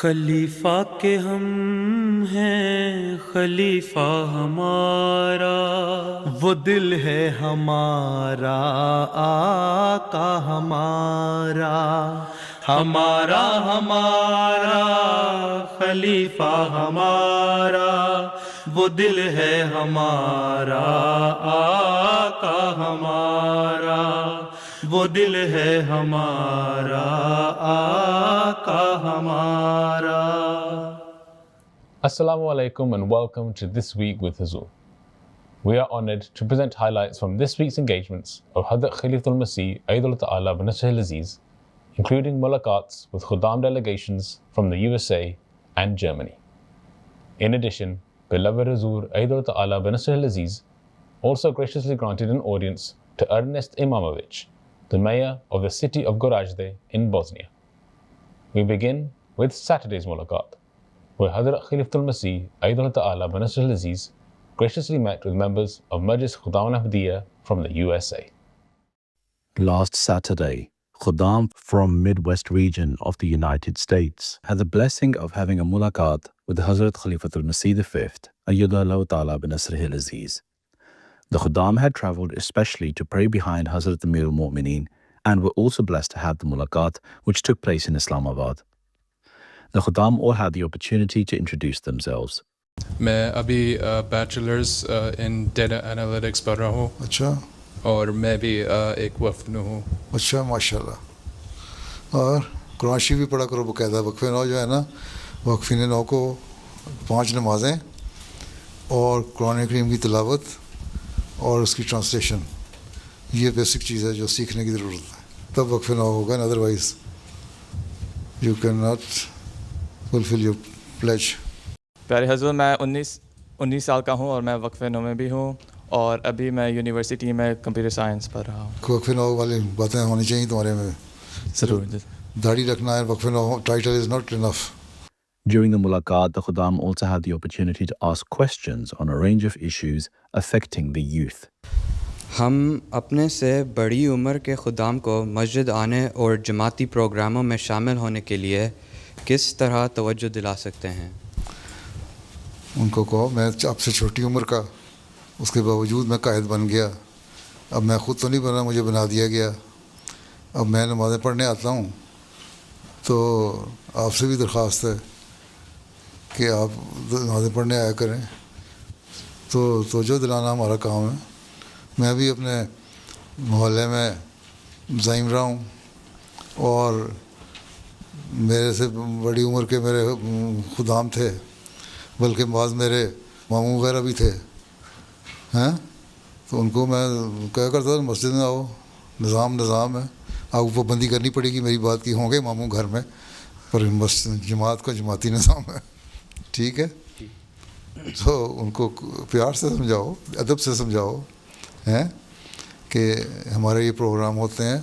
خلیفہ کے ہم ہیں خلیفہ ہمارا، وہ دل ہے ہمارا آقا ہمارا، ہمارا ہمارا خلیفہ ہمارا، وہ دل ہے ہمارا آقا ہمارا، وہ دل ہے ہمارا آقا ہمارا۔ Assalamu alaikum and welcome to This Week with Huzur. We are honored to present highlights from this week's engagements of Hadrat Khalifatul Masih Aidul Ta'ala bin Nasr al-Aziz, including mulaqats with Khuddam delegations from the USA and Germany. In addition, beloved Huzur Aidul Ta'ala bin Nasr al-Aziz also graciously granted an audience to Ernest Imamovic, the mayor of the city of Gorazde in Bosnia. We begin with Saturday's mulaqat, where Hadrat Khalifatul Masih Aidul Ta'ala bin Nasr al-Aziz graciously met with members of Majlis Khuddam al-Ahmadiyya from the USA. Last Saturday, Khuddam from Midwest region of the United States had the blessing of having a mulaqat with Hazrat Khalifatul Masih V, Ayyadallahu Ta'ala bin Nasr al-Aziz. The Khuddam had traveled especially to pray behind Hazrat Amir al-Mu'mineen and were also blessed to have the mulaqat which took place in Islamabad. The Khuddam all had the opportunity to introduce themselves. میں ابھی bachelors in data analytics پڑھ رہا ہوں. اچھا. اور میں بھی ایک وفد میں ہوں. اچھا ماشاء اللہ. اور قرآن شریف بھی پڑھا کرو باقاعدہ. وقفے نو جو ہے نا، وقفین نو کو 5 نمازیں اور قرآن کریم کی تلاوت اور اس کی ٹرانسلیشن، یہ بیسک چیز ہے جو سیکھنے کی ضرورت ہے، تب وقفے نو ہوگا. Otherwise you can not fulfil your pledge. پیارے حضور، میں 19 سال کا ہوں اور میں وقفے نو میں بھی ہوں، اور ابھی میں یونیورسٹی میں کمپیوٹر سائنس پڑھ رہا ہوں. وقفے نو والی باتیں ہونی چاہیے تمہارے میں. ضرور. داڑھی رکھنا ہے. وقفے نو title is not enough. During the mulaqat, the Khuddam also had the opportunity to ask questions on a range of issues affecting the youth. ہم اپنے سے بڑی عمر کے خدام کو مسجد آنے اور جماعتی پروگراموں میں شامل ہونے کے لیے کس طرح توجہ دلا سکتے ہیں؟ ان کو کہو میں آپ سے چھوٹی عمر کا، اس کے باوجود میں قائد بن گیا. اب میں خود تو نہیں بنا، مجھے بنا دیا گیا. اب میں نمازیں پڑھنے آتا ہوں، تو آپ سے بھی درخواست ہے کہ آپ نمازیں پڑھنے آیا کریں. تو توجہ دلانا ہمارا کام ہے. میں بھی اپنے محلے میں زعیم رہا ہوں، اور میرے سے بڑی عمر کے میرے خدام تھے، بلکہ بعض میرے ماموں وغیرہ بھی تھے ہیں. تو ان کو میں کہا کرتا تھا مسجد میں آؤ، نظام ہے. آپ کو پابندی کرنی پڑے گی میری بات کی. ہوں گے ماموں گھر میں، پر جماعت کا جماعتی نظام ہے. ٹھیک ہے. تو ان کو پیار سے سمجھاؤ، ادب سے سمجھاؤ ہیں کہ ہمارے یہ پروگرام ہوتے ہیں،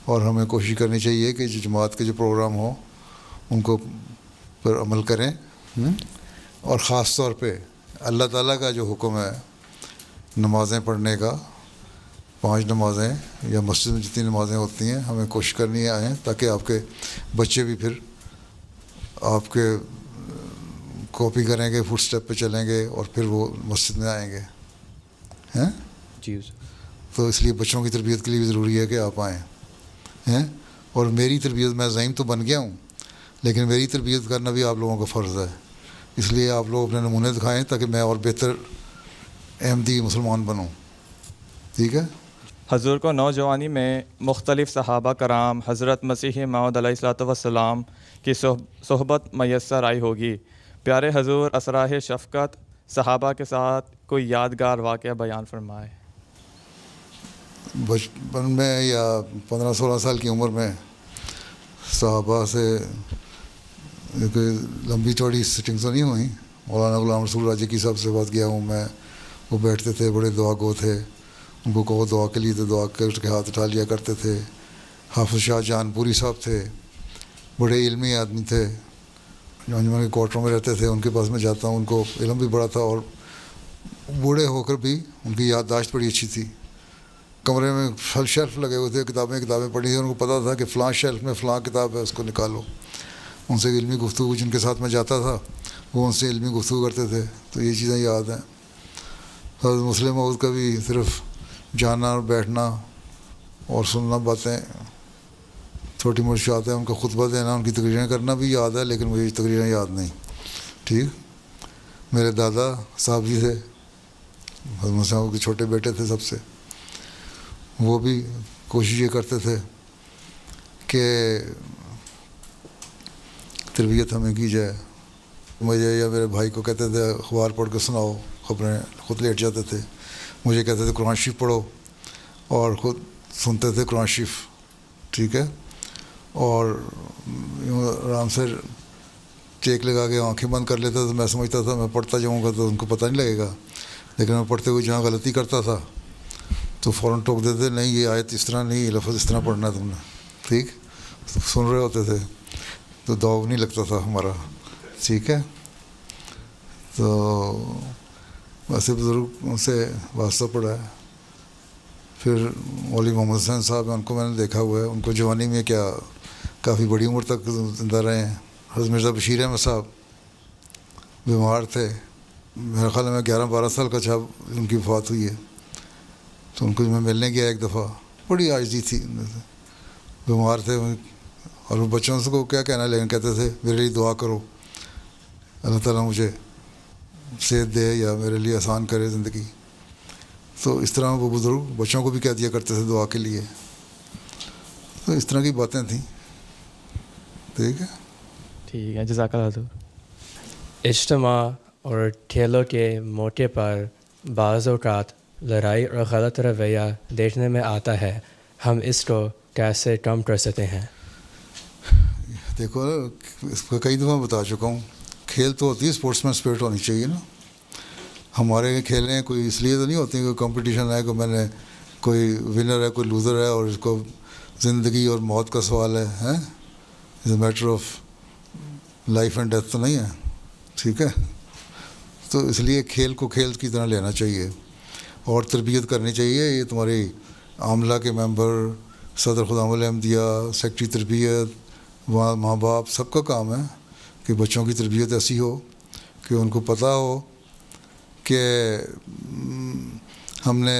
اور ہمیں کوشش کرنی چاہیے کہ جو جماعت کے جو پروگرام ہوں ان کو پر عمل کریں. اور خاص طور پہ اللہ تعالیٰ کا جو حکم ہے نمازیں پڑھنے کا، 5 نمازیں یا مسجد میں جتنی نمازیں ہوتی ہیں، ہمیں کوشش کرنی آئیں تاکہ آپ کے بچے بھی پھر آپ کے کاپی کریں گے، فٹ اسٹیپ پہ چلیں گے، اور پھر وہ مسجد میں آئیں گے. ہیں جی. تو اس لیے بچوں کی تربیت کے لیے بھی ضروری ہے کہ آپ آئیں ہیں. اور میری تربیت، میں زعیم تو بن گیا ہوں، لیکن میری تربیت کرنا بھی آپ لوگوں کا فرض ہے. اس لیے آپ لوگ اپنے نمونے دکھائیں تاکہ میں اور بہتر احمدی مسلمان بنوں. ٹھیک ہے. حضور کو نوجوانی میں مختلف صحابہ کرام حضرت مسیح موعود علیہ الصلوۃ والسلام کی صحبت میسر آئی ہوگی. پیارے حضور اسرار شفقت صحابہ کے ساتھ کوئی یادگار واقعہ بیان فرمائے. بچپن میں یا 15-16 سال کی عمر میں صحابہ سے کوئی لمبی چوڑی سٹنگ تو نہیں ہوئی. مولانا غلام رسول راجی کی صاحب سے بات کیا ہوں میں. وہ بیٹھتے تھے، بڑے دعا گو تھے. ان کو کہو دعا کے لیے تو دعا کر کے ہاتھ اٹھا لیا کرتے تھے. حافظ شاہ جان پوری صاحب تھے، بڑے علمی آدمی تھے، جو انجمن کے کوارٹروں میں رہتے تھے. ان کے پاس میں جاتا ہوں، ان کو علم بھی بڑا تھا، اور بوڑھے ہو کر بھی ان کی یادداشت بڑی اچھی تھی. کمرے میں شیلف لگے ہوئے تھے، کتابیں پڑھی تھیں. ان کو پتہ تھا کہ فلاں شیلف میں فلاں کتاب ہے، اس کو نکالو. ان سے علمی گفتگو جن کے ساتھ میں جاتا تھا وہ ان سے علمی گفتگو کرتے تھے، تو یہ چیزیں یاد ہیں۔ حضرت مسلم موعود کا بھی صرف جانا اور بیٹھنا اور سننا باتیں چھوٹی موٹی یاد ہے، ان کا خطبہ دینا، ان کی تقریریں کرنا بھی یاد ہے، لیکن مجھے تقریریں یاد نہیں۔ ٹھیک، میرے دادا صاحب جی تھے، حضرت مسلم موعود کے چھوٹے بیٹے تھے سب سے، وہ بھی کوشش یہ کرتے تھے کہ تربیت ہمیں کی جائے۔ مجھے یا میرے بھائی کو کہتے تھے اخبار پڑھ کے سناؤ، خبریں، خود لیٹ جاتے تھے۔ مجھے کہتے تھے قرآن شریف پڑھو، اور خود سنتے تھے قرآن شریف، ٹھیک ہے، اور یوں آرام سے ٹیک لگا کے آنکھیں بند کر لیتا تو میں سمجھتا تھا میں پڑھتا جاؤں گا تو ان کو پتہ نہیں لگے گا، لیکن میں پڑھتے ہوئے جہاں غلطی کرتا تھا تو فوراً ٹوک دیتے، نہیں یہ آیت اس طرح نہیں، یہ لفظ اس طرح پڑھنا ہے تم نے، ٹھیک، سن رہے ہوتے تھے تو داغ نہیں لگتا تھا ہمارا، ٹھیک ہے۔ تو ویسے بزرگ سے واسطہ پڑا ہے۔ پھر مولوی محمد حسین صاحب ہیں، ان کو میں نے دیکھا ہوا ہے، ان کو جوانی میں کیا کافی بڑی عمر تک زندہ رہے ہیں۔ حضرت مرزا بشیر احمد صاحب بیمار تھے، میرے خیال میں 11-12 سال کا جب ان کی وفات ہوئی ہے، تو ان کو میں ملنے گیا ایک دفعہ، بڑی عاجزی تھی، بیمار تھے، اور وہ بچوں سے کو کیا کہنا، لیکن کہتے تھے میرے لیے دعا کرو، اللہ تعالیٰ مجھے صحت دے یا میرے لیے آسان کرے زندگی۔ تو اس طرح وہ بزرگ بچوں کو بھی کہہ دیا کرتے تھے دعا کے لیے۔ تو اس طرح کی باتیں تھیں، ٹھیک ہے۔ ٹھیک ہے، جزاک اللہ حضور۔ اجتماع اور کھیلوں کے موقع پر بعض اوقات لڑائی اور غلط رویہ دیکھنے میں آتا ہے، ہم اس کو کیسے کم کر سکتے ہیں؟ دیکھو اس کو کئی دفعہ بتا چکا ہوں، کھیل تو ہوتی ہے، اسپورٹس مین اسپرٹ ہونی چاہیے نا۔ ہمارے کھیلیں کوئی اس لیے تو نہیں ہوتی کوئی کمپٹیشن ہے، کہ میں نے کوئی ونر ہے کوئی لوزر ہے اور اس کو زندگی اور موت کا سوال ہے، it's a matter of life and death تو نہیں ہے، ٹھیک ہے۔ تو اس لیے کھیل کو کھیل کی طرح لینا چاہیے اور تربیت کرنی چاہیے۔ یہ تمہاری عاملہ کے ممبر، صدر خدام الاحمدیہ، سیکٹری تربیت، ماں باپ، سب کا کام ہے کہ بچوں کی تربیت ایسی ہو کہ ان کو پتہ ہو کہ ہم نے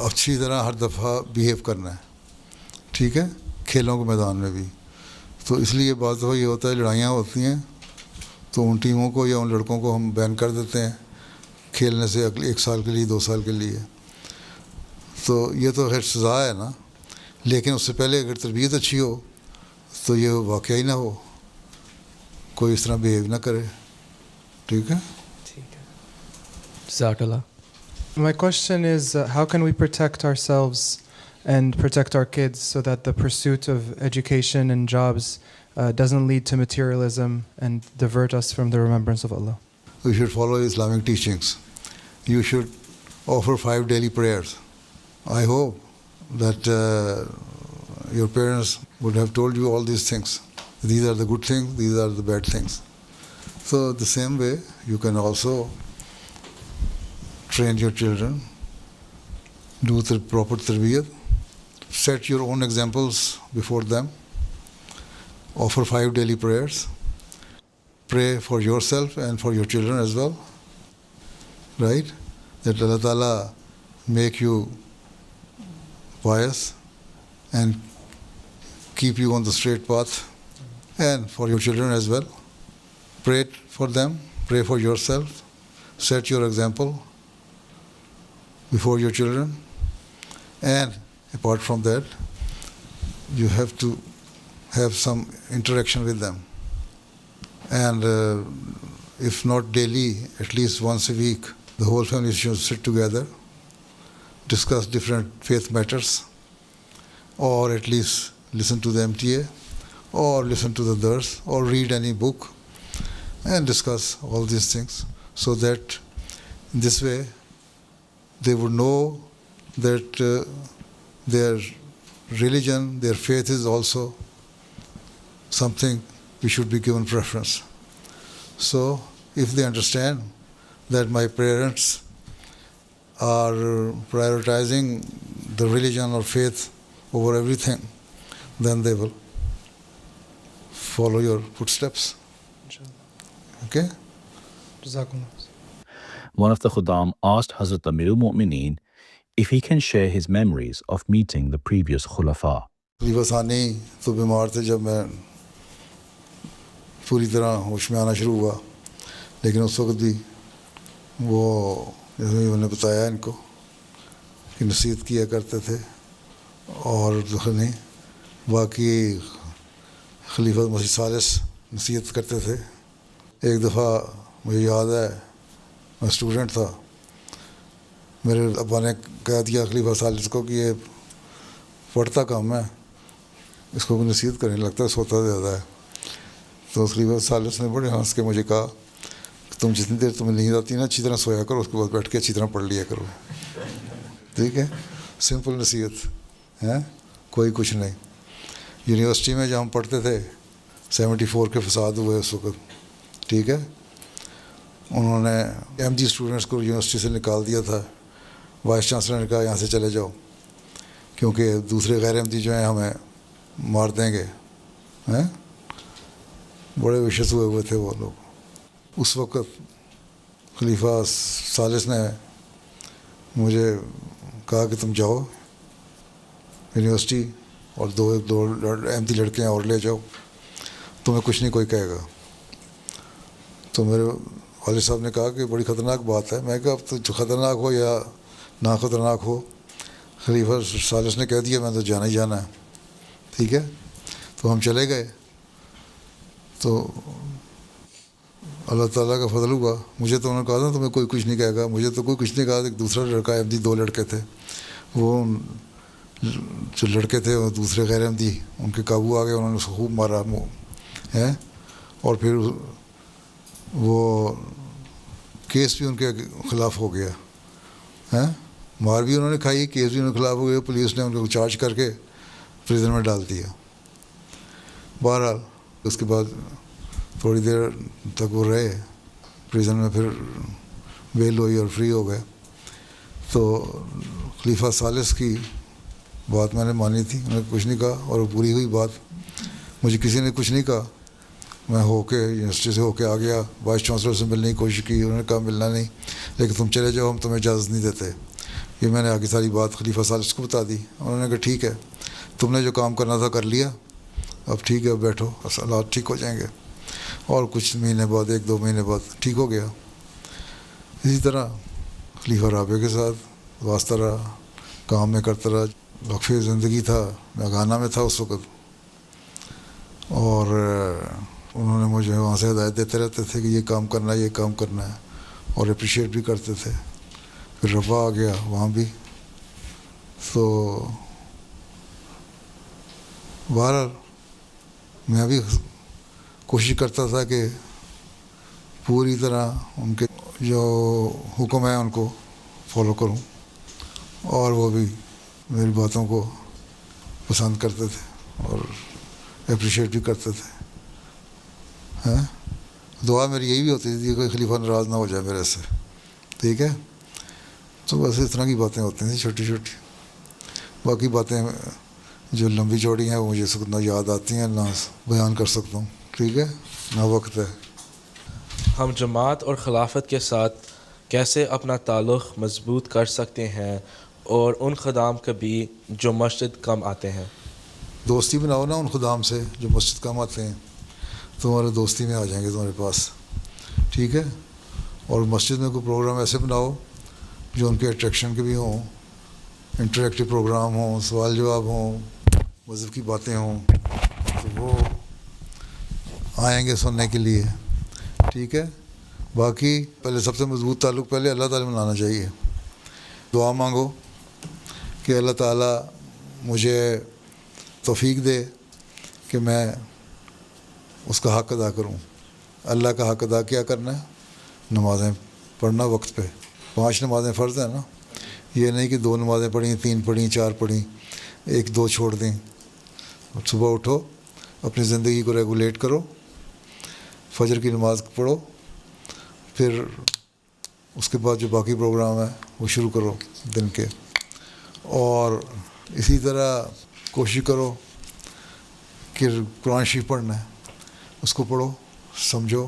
اچھی طرح ہر دفعہ بیہیو کرنا ہے، ٹھیک ہے، کھیلوں کے میدان میں بھی۔ تو اس لیے بعض دفعہ یہ ہوتا ہے لڑائیاں ہوتی ہیں تو ان ٹیموں کو یا ان لڑکوں کو ہم بین کر دیتے ہیں کھیلنے سے اگلے 1 سال کے لیے، 2 سال کے لیے۔ تو یہ تو خیر سزا ہے نا، لیکن اس سے پہلے اگر تربیت اچھی ہو تو یہ واقعہ ہی نہ ہو، کوئی اس طرح بیہیو نہ کرے، ٹھیک ہے۔ جزاک اللہ۔ My question is, how can we protect ourselves and protect our kids so that the pursuit of education and jobs doesn't lead to materialism and divert us from the remembrance of Allah? You should follow Islamic teachings. You should offer 5 daily prayers. I hope that your parents would have told you all these things. These are the good things, these are the bad things. So the same way, you can also train your children, do the proper tarbiyat, set your own examples before them, offer 5 daily prayers, pray for yourself and for your children as well, right? That Allah Ta'ala make you pious and keep you on the straight path, and for your children as well. Pray for them, pray for yourself, set your example before your children, and apart from that, you have to have some interaction with them. And if not daily, at least once a week, the whole family should sit together, discuss different faith matters, or at least listen to the MTA, or listen to the dars, or read any book, and discuss all these things, so that this way they would know that their religion, their faith is also something we should be given preference. So if they understand that my parents are prioritizing the religion or faith over everything, then they will follow your footsteps. Okay? Jazakumullah. One of the Khuddam asked Hazrat Amirul Mu'mineen if he can share his memories of meeting the previous Khulafa. خلیفہ ثانی تو بیمار تھے جب میں پوری طرح ہوش میں آنا شروع ہوا، لیکن اس وقت بھی وہ جیسے میں نے بتایا ان کو کہ نصیحت کیا کرتے تھے، اور نہیں باقی خلیفہ مسیح ثالث نصیحت کرتے تھے. ایک دفعہ مجھے یاد ہے میں اسٹوڈنٹ تھا، میرے ابا نے کہہ دیا خلیفہ ثالث کو کہ یہ پڑھتا کم ہے، اس کو نصیحت کرنے لگتا ہے، سوتا زیادہ ہے. تو خلیفہ ثالث نے بڑے ہنس کے مجھے کہا کہ تم جتنی دیر تمہیں نیند آتی ہے نا اچھی طرح سویا کرو، اس کے بعد بیٹھ کے اچھی طرح پڑھ لیا کرو. ٹھیک ہے، سمپل نصیحت ہے، کوئی کچھ نہیں. یونیورسٹی میں جب ہم پڑھتے تھے 74 کے فساد ہوئے اس وقت، ٹھیک ہے، انہوں نے ایم جی اسٹوڈنٹس کو یونیورسٹی سے نکال دیا تھا. وائس چانسلر نے کہا یہاں سے چلے جاؤ کیونکہ دوسرے غیر احمدی جو ہیں ہمیں مار دیں گے. ہیں بڑے وشس ہوئے تھے وہ لوگ. اس وقت خلیفہ ثالث نے مجھے کہا کہ تم جاؤ یونیورسٹی اور دو احمدی لڑکے ہیں اور لے جاؤ، تمہیں کچھ نہیں کوئی کہے گا. تو میرے والد صاحب نے کہا کہ بڑی خطرناک بات ہے. میں کہا اب تو خطرناک ہو یا نہ خطرناک ہو، خلیفہ ثالث نے کہہ دیا میں تو جانا ہی جانا ہے. ٹھیک ہے، تو ہم چلے گئے. تو اللہ تعالیٰ کا فضل ہوا، مجھے تو انہوں نے کہا تھا تمہیں کوئی کچھ نہیں کہے گا، مجھے تو کوئی کچھ نہیں کہا. ایک دوسرا لڑکا احمدی، 2 لڑکے تھے، وہ جو لڑکے تھے وہ دوسرے غیر احمدی ان کے قابو آ گئے، انہوں نے اس کو خوب مارا ہے. اور پھر وہ کیس بھی ان کے خلاف ہو گیا ہے، مار بھی انہوں نے کھائی، کیس بھی ان کے خلاف ہو گیا. پولیس نے ان کو چارج کر کے پریزن میں ڈال دیا. بہرحال اس کے بعد تھوڑی دیر تک وہ رہے پریزن میں، پھر بیل ہوئی اور فری ہو گئے. تو خلیفہ ثالث کی بات میں نے مانی تھی، انہوں نے کچھ نہیں کہا، اور پوری ہوئی بات. مجھے کسی نے کچھ نہیں کہا، میں ہو کے یونیورسٹی سے ہو کے آ گیا. وائس چانسلر سے ملنے کی کوشش کی، انہوں نے کہا ملنا نہیں، لیکن تم چلے جاؤ، ہم تمہیں اجازت نہیں دیتے. یہ میں نے آگے ساری بات خلیفہ ثالث کو بتا دی. انہوں نے کہا ٹھیک ہے، تم نے جو کام کرنا تھا کر لیا، اب ٹھیک ہے، اب بیٹھو، حالات ٹھیک ہو جائیں گے. اور کچھ مہینے بعد، 1-2 مہینے بعد ٹھیک ہو گیا. اسی طرح خلیفہ رابع کے ساتھ واسطہ رہا، کام میں کرتا رہا. وقفے زندگی تھا، میں گانا میں تھا اس وقت، اور انہوں نے مجھے وہاں سے ہدایت دیتے رہتے تھے کہ یہ کام کرنا ہے، یہ کام کرنا ہے، اور اپریشیٹ بھی کرتے تھے. پھر رفع آ گیا وہاں بھی. تو بہرحال میں بھی کوشش کرتا تھا کہ پوری طرح ان کے جو حکم ہیں ان کو فالو کروں، اور وہ بھی میری باتوں کو پسند کرتے تھے اور اپریشیٹ بھی کرتے تھے. دعا میری یہی بھی ہوتی تھی کہ خلیفہ ناراض نہ ہو جائے میرے سے. ٹھیک ہے، تو بس اس طرح کی باتیں ہوتی تھیں چھوٹی چھوٹی. باقی باتیں جو لمبی چوڑی ہیں وہ مجھے نہ یاد آتی ہیں، نہ بیان کر سکتا ہوں. ٹھیک ہے، نہ وقت ہے. ہم جماعت اور خلافت کے ساتھ کیسے اپنا تعلق مضبوط کر سکتے ہیں، اور ان خدام کبھی جو مسجد کم آتے ہیں؟ دوستی بناؤ نا ان خدام سے جو مسجد کم آتے ہیں، تمہارے دوستی میں آ جائیں گے تمہارے پاس. ٹھیک ہے، اور مسجد میں کوئی پروگرام ایسے بناؤ جو ان کے اٹریکشن کے بھی ہوں، انٹریکٹیو پروگرام ہوں، سوال جواب ہوں، مذہب کی باتیں ہوں، تو وہ آئیں گے سننے کے لیے. ٹھیک ہے، باقی پہلے سب سے مضبوط تعلق پہلے اللہ تعالیٰ میں لانا چاہیے. دعا مانگو کہ اللہ تعالیٰ مجھے توفیق دے کہ میں اس کا حق ادا کروں. اللہ کا حق ادا کیا کرنا ہے؟ نمازیں پڑھنا وقت پہ. 5 نمازیں فرض ہیں نا، یہ نہیں کہ 2 نمازیں پڑھیں، 3 پڑھیں، 4 پڑھیں، 1-2 چھوڑ دیں. صبح اٹھو، اپنی زندگی کو ریگولیٹ کرو، فجر کی نماز پڑھو، پھر اس کے بعد جو باقی پروگرام ہے وہ شروع کرو دن کے. اور اسی طرح کوشش کرو کہ قرآن شریف پڑھنا ہے. اس کو پڑھو, سمجھو,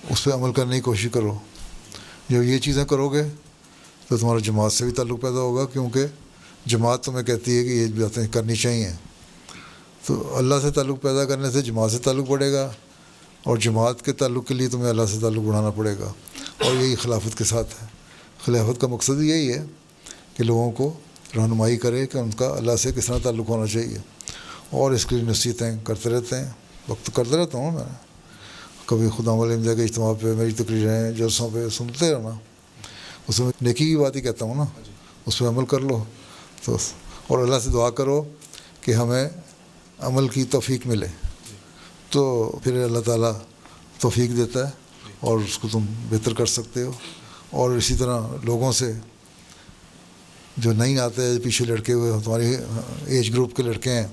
اس پہ عمل کرنے کی کوشش کرو. جب یہ چیزیں کرو گے تو تمہارا جماعت سے بھی تعلق پیدا ہوگا, کیونکہ جماعت تمہیں کہتی ہے کہ یہ باتیں کرنی چاہیے. تو اللہ سے تعلق پیدا کرنے سے جماعت سے تعلق بڑھے گا, اور جماعت کے تعلق کے لیے تمہیں اللہ سے تعلق بڑھانا پڑے گا. اور یہی خلافت کے ساتھ ہے. خلافت کا مقصد یہی ہے کہ لوگوں کو رہنمائی کرے کہ ان کا اللہ سے کس طرح تعلق ہونا چاہیے, اور اس کے لیے نصیحتیں کرتے رہتے ہیں. وقت کرتا رہتا ہوں میں, کبھی خدا علیہ کے اجتماع پہ میری تقریریں جلسوں پہ سنتے رہنا, اس میں نیکی کی بات ہی کہتا ہوں نا, اس پہ عمل کر لو. تو اور اللہ سے دعا کرو کہ ہمیں عمل کی توفیق ملے, تو پھر اللہ تعالیٰ توفیق دیتا ہے اور اس کو تم بہتر کر سکتے ہو. اور اسی طرح لوگوں سے جو نہیں آتے پیچھے لڑکے ہوئے تمہاری ایج گروپ کے لڑکے ہیں,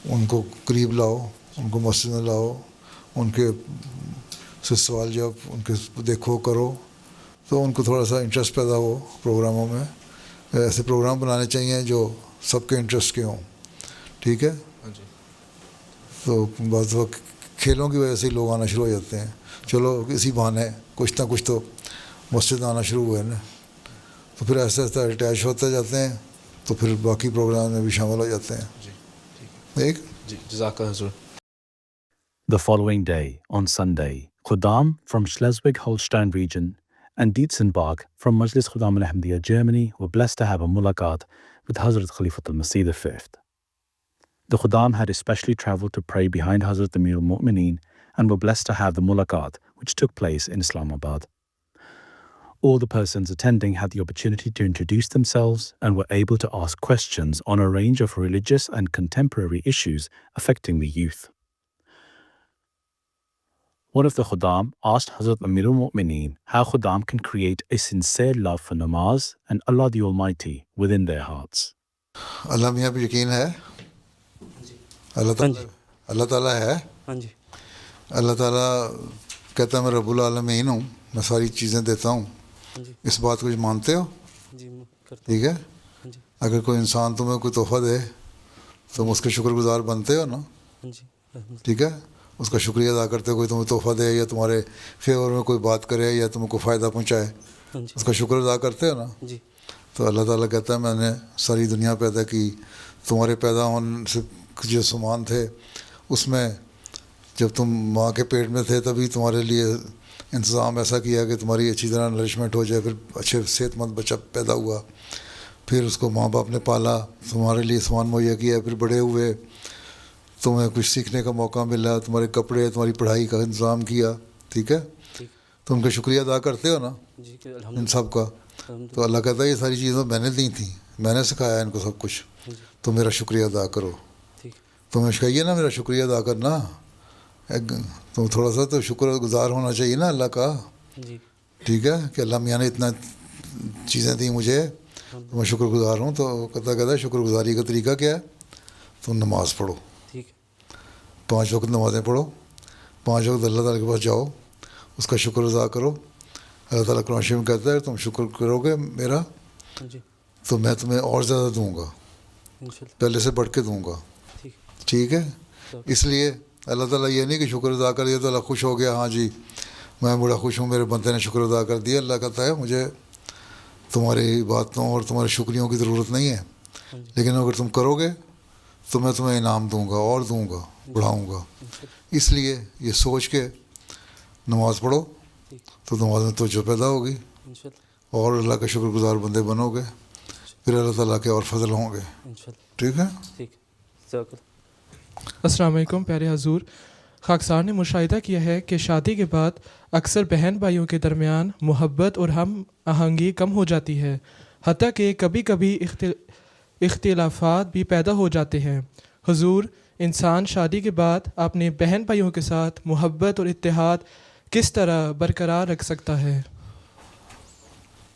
ان کو قریب لاؤ, ان کو مسجد میں لاؤ, ان کے سے سوال جواب ان کے دیکھو کرو, تو ان کو تھوڑا سا انٹرسٹ پیدا ہو پروگراموں میں. ایسے پروگرام بنانے چاہیے جو سب کے انٹرسٹ کے ہوں, ٹھیک ہے. تو بعض وقت کھیلوں کی وجہ سے ہی لوگ آنا شروع ہو جاتے ہیں. چلو اسی بہانے کچھ نہ کچھ تو مسجد آنا شروع ہوئے نا, تو پھر ایسے ایسے اٹیچ ہوتے جاتے ہیں, تو پھر باقی پروگرام میں بھی شامل ہو جاتے ہیں. ایک جزاک اللہ حضور. The following day, on Sunday, Khuddam from Schleswig-Holstein region and Dietzenbach from Majlis Khuddam al-Ahmadiyya, Germany, were blessed to have a mulaqat with Hazrat Khalifatul Masih V. The Khuddam had especially traveled to pray behind Hazrat Amir al-Mu'mineen and were blessed to have the mulaqat, which took place in Islamabad. All the persons attending had the opportunity to introduce themselves and were able to ask questions on a range of religious and contemporary issues affecting the youth. One of the Khuddam asked Hazrat Amir al-Mu'mineen how Khuddam can create a sincere love for namaz and Allah the Almighty within their hearts. اللہ میاں پہ یقین ہے, اللہ تعالیٰ ہے. اللہ تعالیٰ کہتا ہے میں رب العالمین ہوں, میں ساری چیزیں دیتا ہوں. اس بات کو جو مانتے ہو, ٹھیک ہے. اگر کوئی انسان تمہیں کوئی تحفہ دے تم اس کے شکر گزار بنتے ہو نا, ٹھیک ہے. اس کا شکریہ ادا کرتے ہو. کوئی تمہیں تحفہ دے یا تمہارے فیور میں کوئی بات کرے یا تمہیں کوئی فائدہ پہنچائے, اس کا شکر ادا کرتے ہو نا. تو اللہ تعالیٰ کہتا ہے میں نے ساری دنیا پیدا کی, تمہارے پیدا ہونے سے جو سامان تھے اس میں جب تم ماں کے پیٹ میں تھے تبھی تمہارے لیے انتظام ایسا کیا کہ تمہاری اچھی طرح نرشمنٹ ہو جائے. پھر اچھے صحت مند بچہ پیدا ہوا, پھر اس کو ماں باپ نے پالا, تمہارے لیے سامان مہیا کیا, پھر بڑے ہوئے, تمہیں کچھ سیکھنے کا موقع ملا, تمہارے کپڑے, تمہاری پڑھائی کا انتظام کیا, ٹھیک ہے. تو ان کا شکریہ ادا کرتے ہو نا ان سب کا. تو اللہ کہتا ہے یہ ساری چیزیں میں نے دی تھیں, میں نے سکھایا ان کو سب کچھ, تو میرا شکریہ ادا کرو. تمہیں کہیے نا میرا شکریہ ادا کرنا, تم تھوڑا سا تو شکر گزار ہونا چاہیے نا اللہ کا, ٹھیک ہے. کہ اللہ میاں نے اتنا چیزیں دی مجھے تو میں شکر گزار ہوں. تو کہتا ہے شکر گزاری کا طریقہ کیا ہے, تم نماز پڑھو, 5 وقت نمازیں پڑھو, 5 وقت اللہ تعالیٰ کے پاس جاؤ, اس کا شکر ادا کرو. اللہ تعالیٰ قرآن شریف میں کہتا ہے تم شکر کرو گے میرا تو میں تمہیں اور زیادہ دوں گا, پہلے سے بڑھ کے دوں گا, ٹھیک ہے. اس لیے اللہ تعالیٰ یہ نہیں کہ شکر ادا کر دیا تو اللہ خوش ہو گیا, ہاں جی میں بڑا خوش ہوں میرے بندے نے شکر ادا کر دیا. اللہ کہتا ہے مجھے تمہاری باتوں اور تمہارے شکریوں کی ضرورت نہیں ہے, لیکن اگر تم کرو گے تو میں تمہیں انعام دوں گا اور دوں گا, بڑھاؤں گا. اس لیے یہ سوچ کے نماز پڑھو تو نماز میں توجہ پیدا ہوگی اور اللہ کا شکر گزار بندے بنو گے, پھر اللہ تعالیٰ کے اور فضل ہوں گے, ٹھیک ہے. السلام علیکم پیارے حضور. خاکسار نے مشاہدہ کیا ہے کہ شادی کے بعد اکثر بہن بھائیوں کے درمیان محبت اور ہم آہنگی کم ہو جاتی ہے, حتیٰ کہ کبھی کبھی اختلافات بھی پیدا ہو جاتے ہیں. حضور, انسان شادی کے بعد اپنے بہن بھائیوں کے ساتھ محبت اور اتحاد کس طرح برقرار رکھ سکتا ہے؟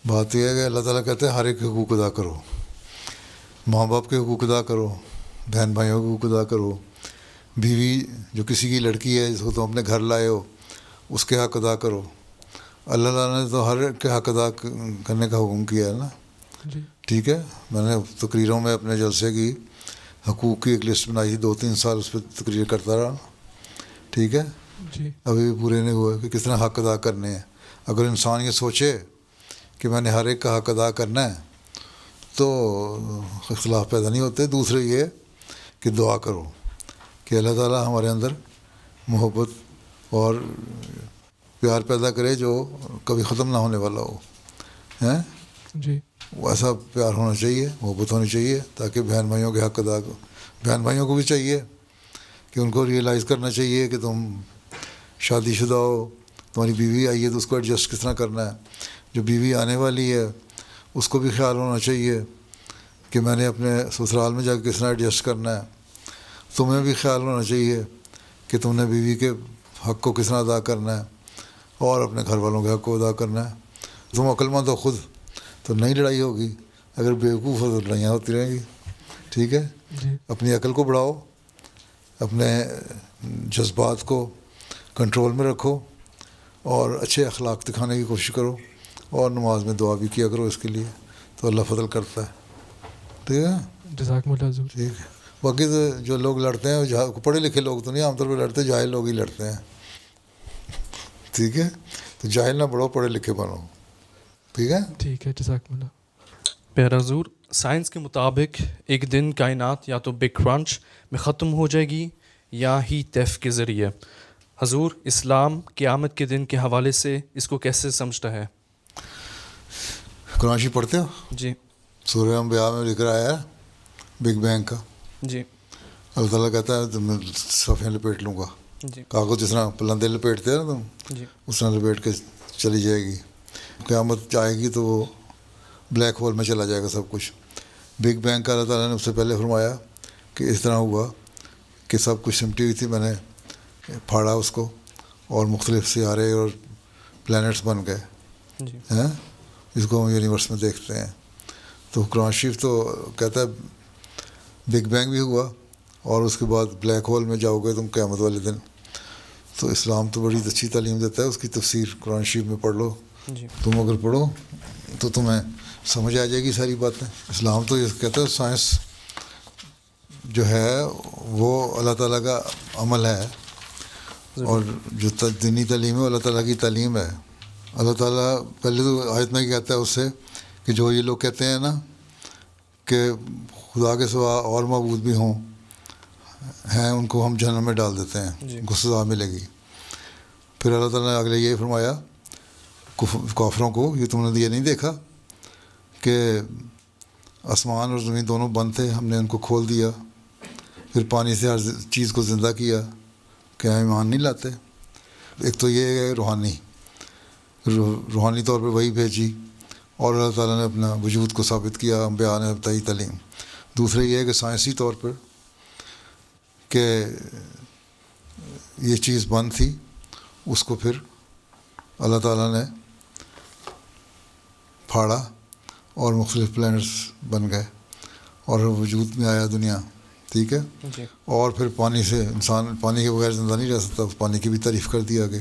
بات یہ ہے کہ اللہ تعالیٰ کہتے ہیں ہر ایک حقوق ادا کرو, ماں باپ کے حقوق ادا کرو, بہن بھائیوں کے حقوق ادا کرو, بیوی جو کسی کی لڑکی ہے جس کو تم اپنے گھر لائے ہو اس کے حق ادا کرو. اللہ تعالیٰ نے تو ہر ایک کے حق ادا کرنے کا حکم کیا ہے نا, ٹھیک ہے. میں نے تقریروں میں اپنے جلسے کی حقوق کی ایک لسٹ بنائی تھی, 2-3 سال اس پہ تقریر کرتا رہا, ٹھیک ہے, جی ابھی بھی پورے نہیں ہوئے کہ کس طرح حق ادا کرنے ہیں. اگر انسان یہ سوچے کہ میں نے ہر ایک کا حق ادا کرنا ہے تو اختلاف پیدا نہیں ہوتے. دوسرے یہ کہ دعا کرو کہ اللہ تعالیٰ ہمارے اندر محبت اور پیار پیدا کرے جو کبھی ختم نہ ہونے والا ہو. ہیں جی ویسا پیار ہونا چاہیے, محبت ہونی چاہیے, تاکہ بہن بھائیوں کے حق ادا کرو. بہن بھائیوں کو بھی چاہیے کہ ان کو ریئلائز کرنا چاہیے کہ تم شادی شدہ ہو, تمہاری بیوی آئی ہے تو اس کو ایڈجسٹ کس طرح کرنا ہے. جو بیوی آنے والی ہے اس کو بھی خیال ہونا چاہیے کہ میں نے اپنے سسرال میں جا کے کس طرح ایڈجسٹ کرنا ہے. تمہیں بھی خیال ہونا چاہیے کہ تم نے بیوی کے حق کو کس طرح ادا کرنا ہے اور اپنے گھر والوں کے حق کو ادا کرنا ہے. تم عقل مند ہو خود تو نہیں لڑائی ہوگی, اگر بیوقوف ہو تو لڑائیاں ہوتی رہیں گی. ٹھیک ہے, اپنی عقل کو بڑھاؤ, اپنے جذبات کو کنٹرول میں رکھو اور اچھے اخلاق دکھانے کی کوشش کرو, اور نماز میں دعا بھی کیا کرو اس کے لیے, تو اللہ فضل کرتا ہے. ٹھیک ہے, جزاکم اللہ حضور. ٹھیک ہے. باقی تو جو لوگ لڑتے ہیں وہ پڑھے لکھے لوگ تو نہیں عام طور پہ لڑتے, جاہل لوگ ہی لڑتے ہیں. ٹھیک ہے, تو جاہل نہ بڑھو, پڑھے لکھے بنو. ٹھیک ہے, ٹھیک ہے, جزاکم اللہ. پیارا حضور, سائنس کے مطابق ایک دن کائنات یا تو بگ کرنچ میں ختم ہو جائے گی یا ہیٹ دیف کے ذریعے. حضور, اسلام قیامت کے دن کے حوالے سے اس کو کیسے سمجھتا ہے؟ قرآن شریف پڑھتے ہو؟ جی. سورہ انبیاء میں لکھ رہا ہے بگ بینگ کا. جی. اللہ تعالیٰ کہتا ہے تم صفحے لپیٹ لوں گا. جی. کاغذ جس طرح پلندے لپیٹتے ہیں نا تم, جی. اس طرح لپیٹ کے چلی جائے گی. قیامت آئے گی تو وہ بلیک ہول میں چلا جائے گا سب کچھ. بگ بینگ کا اللہ تعالیٰ نے اس سے پہلے فرمایا کہ اس طرح ہوا کہ سب کچھ سمٹی ہوئی تھی, میں نے پھاڑا اس کو اور مختلف سیارے اور پلانٹس بن گئے. جی. ہیں, اس کو ہم یونیورس میں دیکھتے ہیں. تو قرآن شریف تو کہتا ہے بگ بینگ بھی ہوا اور اس کے بعد بلیک ہول میں جاؤ گے تم قیامت والے دن. تو اسلام تو بڑی اچھی تعلیم دیتا ہے, اس کی تفسیر قرآن شریف میں پڑھ لو. جی. تم اگر پڑھو تو تمہیں سمجھ آ جائے گی ساری باتیں. اسلام تو یہ کہتا ہے سائنس جو ہے وہ اللہ تعالیٰ کا عمل ہے, اور جو دینی تعلیم ہے وہ اللہ تعالیٰ کی تعلیم ہے. اللہ تعالیٰ پہلے تو آیت میں کہتا ہے اس سے کہ جو یہ لوگ کہتے ہیں نا کہ خدا کے سوا اور معبود بھی ہوں ہیں, ان کو ہم جہنم میں ڈال دیتے ہیں, ان کو سزا ملے گی. پھر اللہ تعالیٰ نے اگلے یہ فرمایا کافروں کو, یہ تم نے یہ نہیں دیکھا کہ آسمان اور زمین دونوں بند تھے, ہم نے ان کو کھول دیا, پھر پانی سے ہر چیز کو زندہ کیا, کیا ایمان نہیں لاتے؟ ایک تو یہ ہے روحانی طور پر وہی بھیجی, اور اللہ تعالیٰ نے اپنا وجود کو ثابت کیا, انبیاء نے بتائی تعلیم. دوسرے یہ ہے کہ سائنسی طور پر کہ یہ چیز بند تھی, اس کو پھر اللہ تعالیٰ نے پھاڑا اور مختلف پلانٹس بن گئے اور وجود میں آیا دنیا. ٹھیک ہے, اور پھر پانی سے انسان پانی کے بغیر زندہ نہیں رہ سکتا, اس پانی کی بھی تعریف کر دی آگے.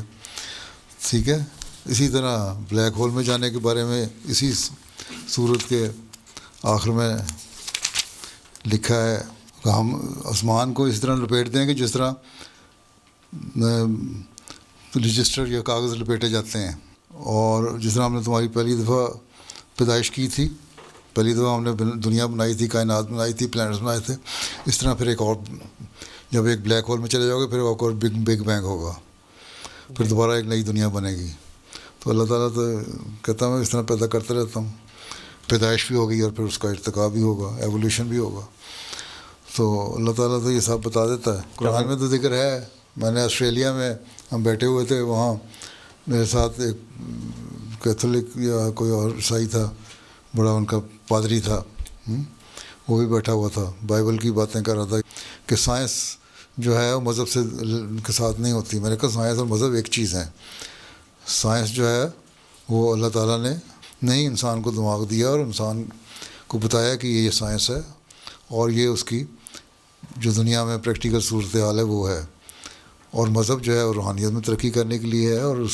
ٹھیک ہے, اسی طرح بلیک ہول میں جانے کے بارے میں اسی صورت کے آخر میں لکھا ہے کہ ہم آسمان کو اس طرح لپیٹ دیں کہ جس طرح رجسٹر یا کاغذ لپیٹے جاتے ہیں, اور جس طرح ہم نے تمہاری پہلی دفعہ پیدائش کی تھی, پہلی دفعہ ہم نے دنیا بنائی تھی, کائنات بنائی تھی, پلانٹس بنائے تھے, اس طرح پھر ایک اور جب ایک بلیک ہول میں چلے جاؤ گے پھر ایک اور بگ بینگ ہوگا, پھر دوبارہ ایک نئی دنیا بنے گی. تو اللہ تعالیٰ تو کہتا ہے میں اس طرح پیدا کرتا رہتا ہوں, پیدائش بھی ہوگی اور پھر اس کا ارتقا بھی ہوگا, ایولیوشن بھی ہوگا. تو اللہ تعالیٰ تو یہ سب بتا دیتا ہے. قرآن میں تو ذکر ہے. میں نے آسٹریلیا میں ہم بیٹھے ہوئے تھے, وہاں میرے ساتھ ایک کیتھولک یا کوئی اور عیسائی تھا, بڑا ان کا پادری تھا, وہ بھی بیٹھا ہوا تھا, بائبل کی باتیں کر رہا تھا کہ سائنس جو ہے وہ مذہب سے کے ساتھ نہیں ہوتی. میں نے کہا سائنس اور مذہب ایک چیز ہے. سائنس جو ہے وہ اللہ تعالیٰ نے نہیں انسان کو دماغ دیا اور انسان کو بتایا کہ یہ سائنس ہے اور یہ اس کی جو دنیا میں پریکٹیکل صورتحال ہے وہ ہے. اور مذہب جو ہے وہ روحانیت میں ترقی کرنے کے لیے ہے, اور اس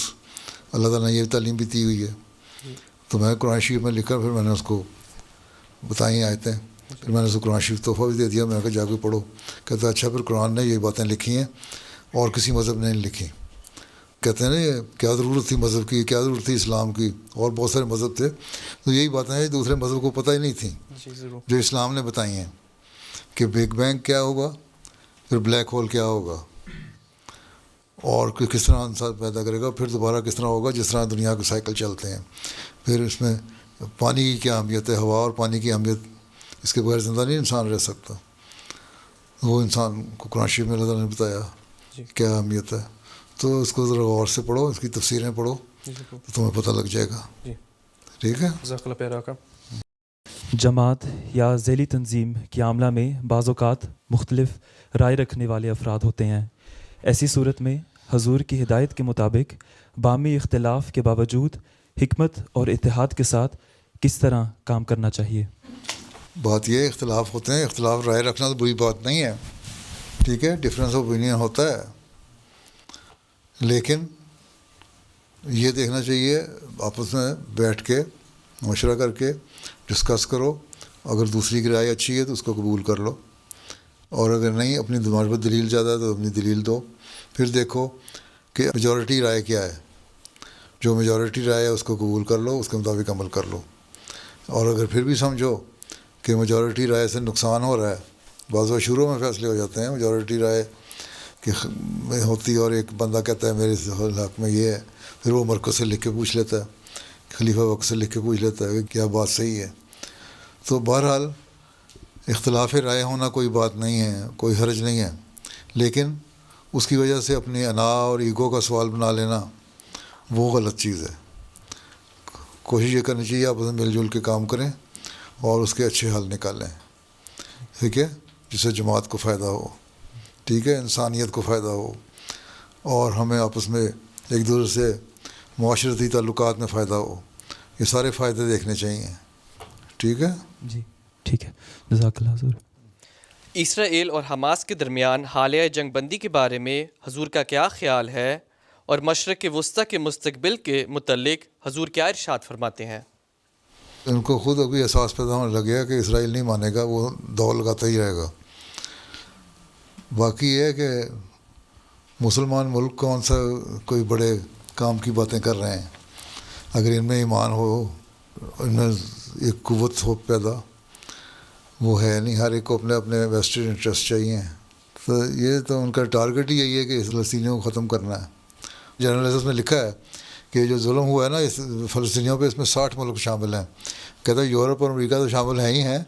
اللہ تعالیٰ نے یہ تعلیم بھی دی ہوئی ہے. تو میں قرآن شریف میں لکھا, پھر میں نے اس کو بتائی آیتیں, پھر میں نے اس کو قرآن شریف تحفہ بھی دے دیا. میں نے کہا جا کے پڑھو. کہتا اچھا, پھر قرآن نے یہ باتیں لکھی ہیں اور کسی مذہب نے نہیں لکھی. کہتے ہیں نا یہ کیا ضرورت تھی مذہب کی, کیا ضرورت تھی اسلام کی, اور بہت سارے مذہب تھے. تو یہی باتیں ہیں دوسرے مذہب کو پتہ ہی نہیں تھیں جو اسلام نے بتائی ہیں کہ بگ بینگ کیا ہوگا, پھر بلیک ہول کیا ہوگا, اور کس طرح انسان پیدا کرے گا, پھر دوبارہ کس طرح ہوگا, جس طرح دنیا کے سائیکل چلتے ہیں. پھر اس میں پانی کی کیا اہمیت ہے, ہوا اور پانی کی اہمیت, اس کے بغیر زندہ نہیں انسان رہ سکتا. وہ انسان کو قرآن شریف میں اللہ تعالیٰ نے بتایا کیا اہمیت ہے. تو اس کو ذرا غور سے پڑھو, اس کی تفسیریں پڑھو تو تمہیں پتہ لگ جائے گا. ٹھیک ہے. جماعت یا ذیلی تنظیم کے عملہ میں بعض اوقات مختلف رائے رکھنے والے افراد ہوتے ہیں. ایسی صورت میں حضور کی ہدایت کے مطابق باہمی اختلاف کے باوجود حکمت اور اتحاد کے ساتھ کس طرح کام کرنا چاہیے؟ بات یہ اختلاف ہوتے ہیں, اختلاف رائے رکھنا تو بری بات نہیں ہے, ٹھیک ہے, ڈفرینس آف اوپینین ہوتا ہے, لیکن یہ دیکھنا چاہیے آپس میں بیٹھ کے مشورہ کر کے ڈسکس کرو. اگر دوسری کی رائے اچھی ہے تو اس کو قبول کر لو, اور اگر نہیں, اپنی دماغ پر دلیل زیادہ ہے تو اپنی دلیل دو. پھر دیکھو کہ میجورٹی رائے کیا ہے, جو میجورٹی رائے ہے اس کو قبول کر لو, اس کے مطابق عمل کر لو. اور اگر پھر بھی سمجھو کہ میجورٹی رائے سے نقصان ہو رہا ہے, بعض و شروع میں فیصلے ہو جاتے ہیں میجورٹی رائے کہ ہوتی, اور ایک بندہ کہتا ہے میرے حق میں یہ ہے, پھر وہ مرکز سے لکھ کے پوچھ لیتا ہے, خلیفہ وقت سے لکھ کے پوچھ لیتا ہے کہ کیا بات صحیح ہے. تو بہرحال اختلاف رائے ہونا کوئی بات نہیں ہے, کوئی حرج نہیں ہے, لیکن اس کی وجہ سے اپنی انا اور ایگو کا سوال بنا لینا وہ غلط چیز ہے. کوشش یہ کرنی چاہیے آپس میں مل جل کے کام کریں اور اس کے اچھے حل نکالیں, ٹھیک ہے, جس سے جماعت کو فائدہ ہو, ٹھیک ہے, انسانیت کو فائدہ ہو, اور ہمیں آپس میں ایک دوسرے سے معاشرتی تعلقات میں فائدہ ہو. یہ سارے فائدے دیکھنے چاہیے. ٹھیک ہے جی, ٹھیک ہے, جزاک اللہ حضور. اسرائیل اور حماس کے درمیان حالیہ جنگ بندی کے بارے میں حضور کا کیا خیال ہے, اور مشرق وسطیٰ کے مستقبل کے متعلق حضور کیا ارشاد فرماتے ہیں؟ ان کو خود ابھی احساس پیدا ہونے لگ گیا کہ اسرائیل نہیں مانے گا, وہ دوڑ لگاتا ہی رہے گا. باقی یہ ہے کہ مسلمان ملک کون سا کوئی بڑے کام کی باتیں کر رہے ہیں. اگر ان میں ایمان ہو, ان میں ایک قوت ہو پیدا, وہ ہے نہیں. ہر ایک کو اپنے اپنے ویسٹڈ انٹرسٹ چاہیے. تو یہ تو ان کا ٹارگٹ ہی یہی ہے کہ فلسطینیوں کو ختم کرنا ہے. جرنلسٹ میں لکھا ہے کہ جو ظلم ہوا ہے نا اس فلسطینیوں پہ, اس میں 60 ملک شامل ہیں. کہتا ہے یورپ اور امریکہ تو شامل ہیں ہی ہیں,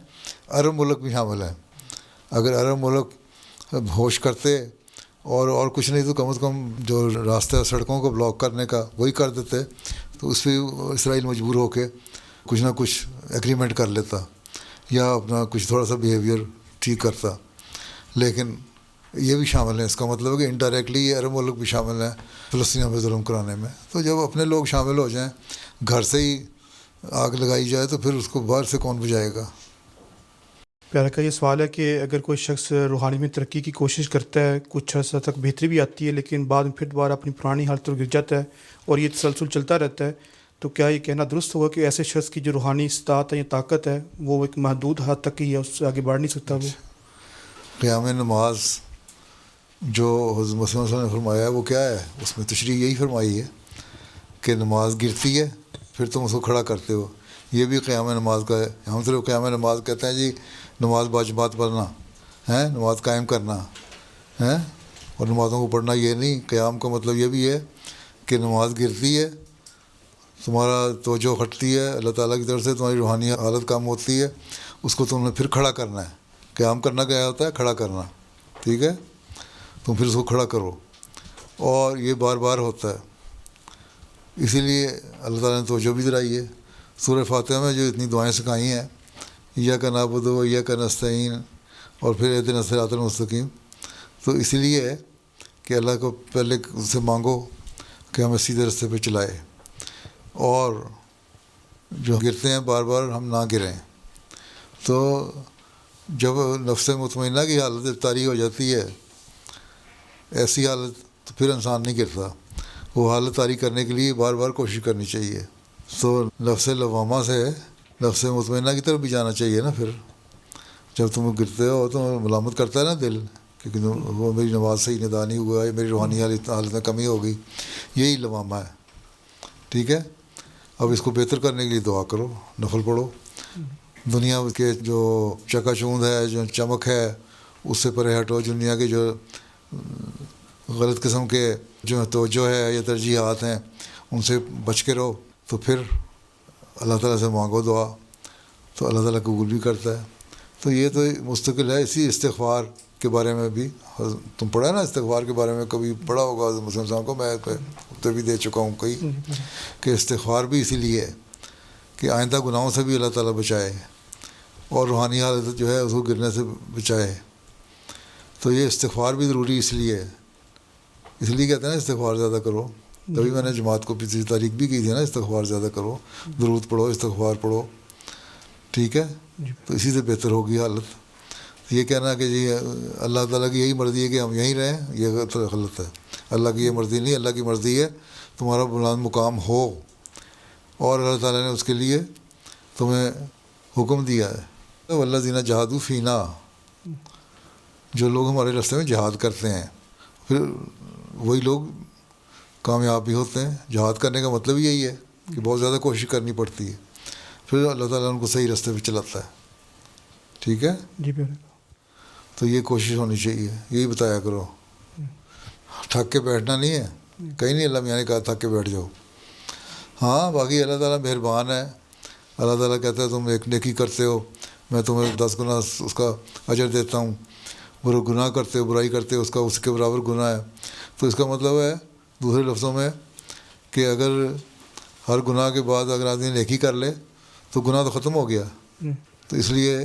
عرب ملک بھی شامل ہیں. اگر عرب ملک ہوش کرتے اور کچھ نہیں تو کم از کم جو راستہ سڑکوں کو بلاک کرنے کا وہی کر دیتے, تو اس پہ اسرائیل مجبور ہو کے کچھ نہ کچھ ایگریمنٹ کر لیتا یا اپنا کچھ تھوڑا سا بیہیویئر ٹھیک کرتا. لیکن یہ بھی شامل ہیں, اس کا مطلب ہے کہ انڈائریکٹلی یہ عرب ملک بھی شامل ہیں فلسطینیوں پہ ظلم کرانے میں. تو جب اپنے لوگ شامل ہو جائیں, گھر سے ہی آگ لگائی جائے, تو پھر اس کو باہر سے کون بجھائے گا. پیارا کا یہ سوال ہے کہ اگر کوئی شخص روحانی میں ترقی کی کوشش کرتا ہے, کچھ عرصہ تک بہتری بھی آتی ہے, لیکن بعد میں پھر دوبارہ اپنی پرانی حالت پر گر جاتا ہے اور یہ تسلسل چلتا رہتا ہے, تو کیا یہ کہنا درست ہوگا کہ ایسے شخص کی جو روحانی استطاعت ہے یا طاقت ہے وہ ایک محدود حد تک ہی ہے, اس سے آگے بڑھ نہیں سکتا؟ وہ قیام نماز جو حضرت مسیح صلی اللہ علیہ وسلم نے فرمایا ہے وہ کیا ہے؟ اس میں تشریح یہی فرمائی ہے کہ نماز گرتی ہے پھر تم اس کو کھڑا کرتے ہو. یہ بھی قیام نماز کا ہے. ہم صرف قیام نماز کہتے ہیں جی نماز باجماعت پڑھنا ہے, نماز قائم کرنا ہے اور نمازوں کو پڑھنا, یہ نہیں. قیام کا مطلب یہ بھی ہے کہ نماز گرتی ہے, تمہارا توجہ ہٹتی ہے اللہ تعالیٰ کی طرف سے, تمہاری روحانی حالت کم ہوتی ہے, اس کو تم نے پھر کھڑا کرنا ہے. قیام کرنا کیا ہوتا ہے؟ کھڑا کرنا, ٹھیک ہے. تم پھر اس کو کھڑا کرو, اور یہ بار بار ہوتا ہے. اسی لیے اللہ تعالیٰ نے توجہ بھی دلائی ہے. سورہ فاتحہ میں جو اتنی دعائیں سکھائی ہیں, ایاک نعبد و ایاک نستعین, اور پھر اہدنا الصراط المستقیم, تو اسی لیے ہے کہ اللہ کو پہلے سے مانگو کہ ہمیں سیدھے راستے پہ چلائے, اور جو گرتے ہیں بار بار ہم نہ گریں. تو جب نفس مطمئنہ کی حالت طاری ہو جاتی ہے, ایسی حالت, تو پھر انسان نہیں گرتا. وہ حالت طاری کرنے کے لیے بار بار کوشش کرنی چاہیے. تو نفس لوامہ سے نفس مطمئنہ کی طرف بھی جانا چاہیے نا. پھر جب تم گرتے ہو تو ملامت کرتا ہے نا دل کیونکہ وہ میری نماز صحیح ادا نہیں ہوا ہے, میری روحانی حالت میں کمی ہو گئی, یہی لوامہ ہے. ٹھیک ہے, اب اس کو بہتر کرنے کے لیے دعا کرو, نفل پڑھو, دنیا کے جو چکا چوند ہے, جو چمک ہے, اس سے پرے ہٹو. دنیا کے جو غلط قسم کے جو توجہ ہے یا ترجیحات ہیں ان سے بچ کے رہو. تو پھر اللہ تعالیٰ سے مانگو دعا, تو اللہ تعالیٰ قبول بھی کرتا ہے. تو یہ تو مستقل ہے. اسی استغفار کے بارے میں بھی تم پڑھا نا, استغفار کے بارے میں کبھی پڑھا ہوگا مسلم صاحب کو, میں تو بھی دے چکا ہوں کئی, کہ استغفار بھی اسی لیے ہے کہ آئندہ گناہوں سے بھی اللہ تعالیٰ بچائے اور روحانی حالت جو ہے اس کو گرنے سے بچائے. تو یہ استغفار بھی ضروری اس لیے ہے, اس لیے کہتے ہیں نا استغفار زیادہ کرو. تبھی میں نے جماعت کو پچھلی تاریخ بھی کی تھی نا, استغفار زیادہ کرو, درود پڑھو, استغفار پڑھو. ٹھیک ہے, تو اسی سے بہتر ہوگی حالت. یہ کہنا کہ جی اللہ تعالیٰ کی یہی مرضی ہے کہ ہم یہیں رہیں, یہ غلط ہے. اللہ کی یہ مرضی نہیں, اللہ کی مرضی ہے تمہارا بلند مقام ہو, اور اللہ تعالیٰ نے اس کے لیے تمہیں حکم دیا ہے. والذین جاہدوا فینا, جو لوگ ہمارے راستے میں جہاد کرتے ہیں, پھر وہی لوگ کامیاب بھی ہوتے ہیں. جہاد کرنے کا مطلب یہی ہے کہ بہت زیادہ کوشش کرنی پڑتی ہے, پھر اللہ تعالیٰ ان کو صحیح راستے پہ چلاتا ہے. ٹھیک ہے جی پیارے, تو یہ کوشش ہونی چاہیے, یہی بتایا کرو. تھک کے بیٹھنا نہیں ہے, کہیں نہیں اللہ میاں نے کہا تھک کے بیٹھ جاؤ. ہاں باقی اللہ تعالیٰ مہربان ہے. اللہ تعالیٰ کہتا ہے تم ایک نیکی کرتے ہو میں تمہیں 10 گنا اس کا اجر دیتا ہوں, گناہ کرتے ہو, برائی کرتے ہو, اس کے برابر گناہ ہے. تو اس کا مطلب ہے دوسرے لفظوں میں کہ اگر ہر گناہ کے بعد اگر آدمی نیکی کر لے تو گناہ تو ختم ہو گیا. تو اس لیے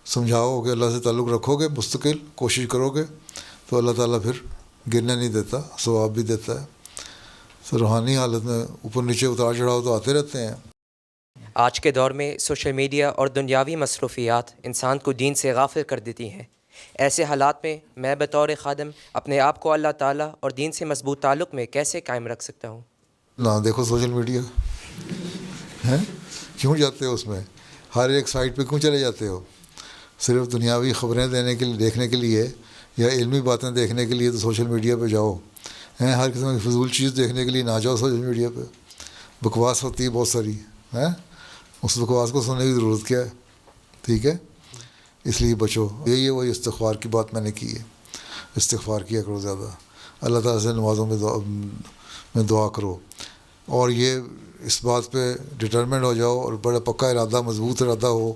سمجھاؤ کہ اللہ سے تعلق رکھو گے, مستقل کوشش کرو گے, تو اللہ تعالیٰ پھر گرنے نہیں دیتا, ثواب بھی دیتا ہے. تو روحانی حالت میں اوپر نیچے اتار چڑھاؤ تو آتے رہتے ہیں. آج کے دور میں سوشل میڈیا اور دنیاوی مصروفیات انسان کو دین سے غافل کر دیتی ہیں. ایسے حالات میں میں بطور خادم اپنے آپ کو اللہ تعالیٰ اور دین سے مضبوط تعلق میں کیسے قائم رکھ سکتا ہوں؟ نہ دیکھو سوشل میڈیا ہے, کیوں جاتے ہو اس میں؟ ہر ایک سائٹ پہ کیوں چلے جاتے ہو؟ صرف دنیاوی خبریں دیکھنے کے لیے یا علمی باتیں دیکھنے کے لیے تو سوشل میڈیا پہ جاؤ. ہر قسم کی فضول چیز دیکھنے کے لیے نہ جاؤ سوشل میڈیا پہ. بکواس ہوتی ہے بہت ساری, اس بکواس کو سننے کی ضرورت کیا ہے؟ ٹھیک ہے, اس لیے بچو. یہی ہے وہی استغفار کی بات میں نے کی ہے, استغفار کیا کرو زیادہ, اللہ تعالیٰ سے نمازوں میں دعا کرو, اور یہ اس بات پہ ڈٹرمنٹ ہو جاؤ اور بڑا پکا ارادہ, مضبوط ارادہ ہو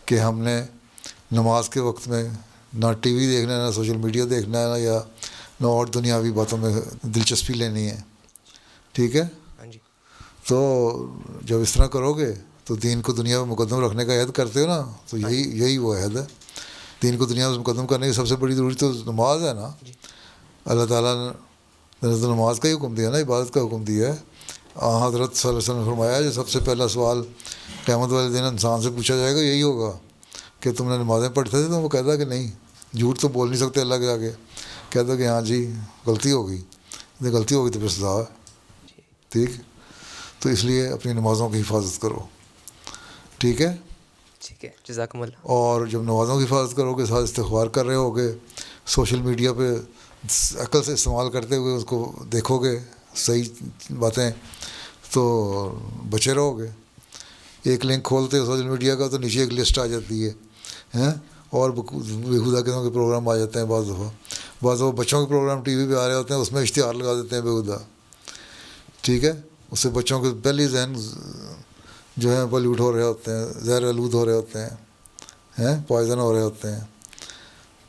کہ ہم نے نماز کے وقت میں نہ ٹی وی دیکھنا ہے, نہ سوشل میڈیا دیکھنا ہے, یا نہ اور دنیاوی باتوں میں دلچسپی لینی ہے. ٹھیک ہے, تو جب اس طرح کرو گے تو دین کو دنیا میں مقدم رکھنے کا عہد کرتے ہو نا, تو یہی وہ عہد ہے. دین کو دنیا میں مقدم کرنے کی سب سے بڑی ضرورت تو نماز ہے نا. اللہ تعالیٰ نے تو نماز کا ہی حکم دیا نا, عبادت کا حکم دیا ہے. حضرت صلی اللہ علیہ وسلم نے فرمایا جو سب سے پہلا سوال قیامت والے دن انسان سے پوچھا جائے گا یہی ہوگا کہ تم نے نمازیں پڑھتے تھے. تو وہ کہتا کہ نہیں, جھوٹ تو بول نہیں سکتے اللہ کے آگے. کہتا کہ ہاں جی غلطی ہو گئی, غلطی ہو گئی تو پھر سزا ہے. ٹھیک, تو اس لیے اپنی نمازوں کی حفاظت کرو. ٹھیک ہے, ٹھیک ہے, جزاکم اللہ. اور جب نمازوں کی حفاظت کرو گے, ساتھ استغفار کر رہے ہوگے, سوشل میڈیا پہ عقل سے استعمال کرتے ہوئے اس کو دیکھو گے صحیح باتیں, تو بچے رہو گے. ایک لنک کھولتے ہو سوشل میڈیا کا تو نیچے ایک لسٹ آ جاتی ہے, اور بےہودہ قسم کے پروگرام آ جاتے ہیں. بعض دفعہ بچوں کے پروگرام ٹی وی پہ آ رہے ہوتے ہیں, اس میں اشتہار لگا دیتے ہیں بےہودہ. ٹھیک ہے, اس سے بچوں کے پہلی ذہن جو ہیں پلیوٹ ہو رہے ہوتے ہیں, زہر آلود ہو رہے ہوتے ہیں, پوائزن ہو رہے ہوتے ہیں.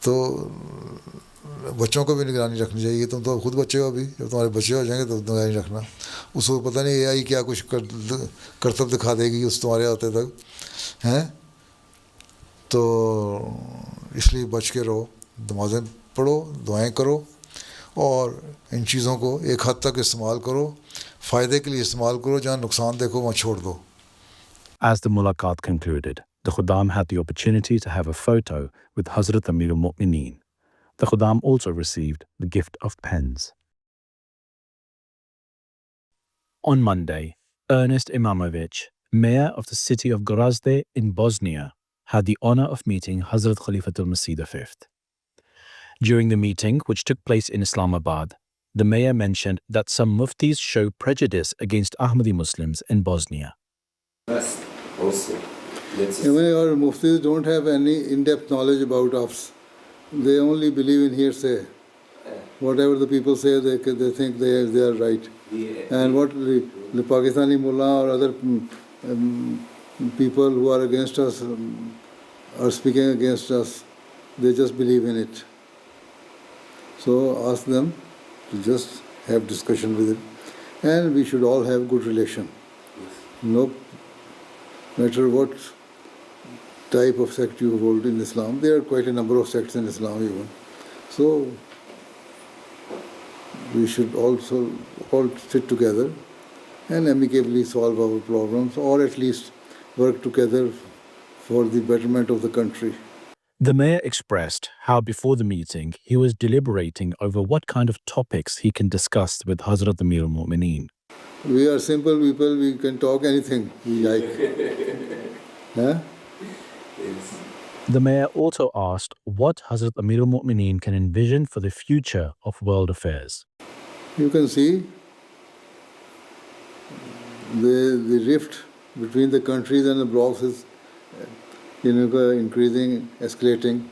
تو بچوں کو بھی نگرانی رکھنی چاہیے. تم تو خود بچے ہو, ابھی جب تمہارے بچے ہو جائیں گے تو نگرانی رکھنا. اس کو پتہ نہیں AI کیا کچھ کرتب دکھا دے گی اس تمہارے ہوتے تک, تو اس لیے بچ کے رہو. نمازیں پڑھو, دعائیں کرو, اور ان چیزوں کو ایک حد تک استعمال کرو, فائدے کے لیے استعمال کرو. جہاں نقصان دیکھو وہاں چھوڑ دو. As the mulaqat concluded, the Khuddam had the opportunity to have a photo with Hazrat Amir al-Mu'mineen. The Khuddam also received the gift of pens. On Monday, Ernest Imamovich, mayor of the city of Gorazde in Bosnia, had the honor of meeting Hazrat Khalifatul Masih V. During the meeting, which took place in Islamabad, the mayor mentioned that some muftis show prejudice against Ahmadi Muslims in Bosnia. Even our muftis don't have any in-depth knowledge about us. They only believe in hearsay. Whatever the people say, they think they are right. And what the Pakistani mullah or other people who are against us are speaking against us, they just believe in it. So ask them to just have discussion with it. And we should all have good relation. No matter what type of sect you hold in Islam. There are quite a number of sects in Islam even. So we should also all sit together and amicably solve our problems, or at least work together for the betterment of the country. The mayor expressed how before the meeting he was deliberating over what kind of topics he can discuss with Hazrat Amir al-Mu'mineen. We are simple people, we can talk anything we like. Huh? The mayor also asked what Hazrat Amir al-Mu'mineen can envision for the future of world affairs. You can see the rift between the countries and the blocs is increasing, escalating.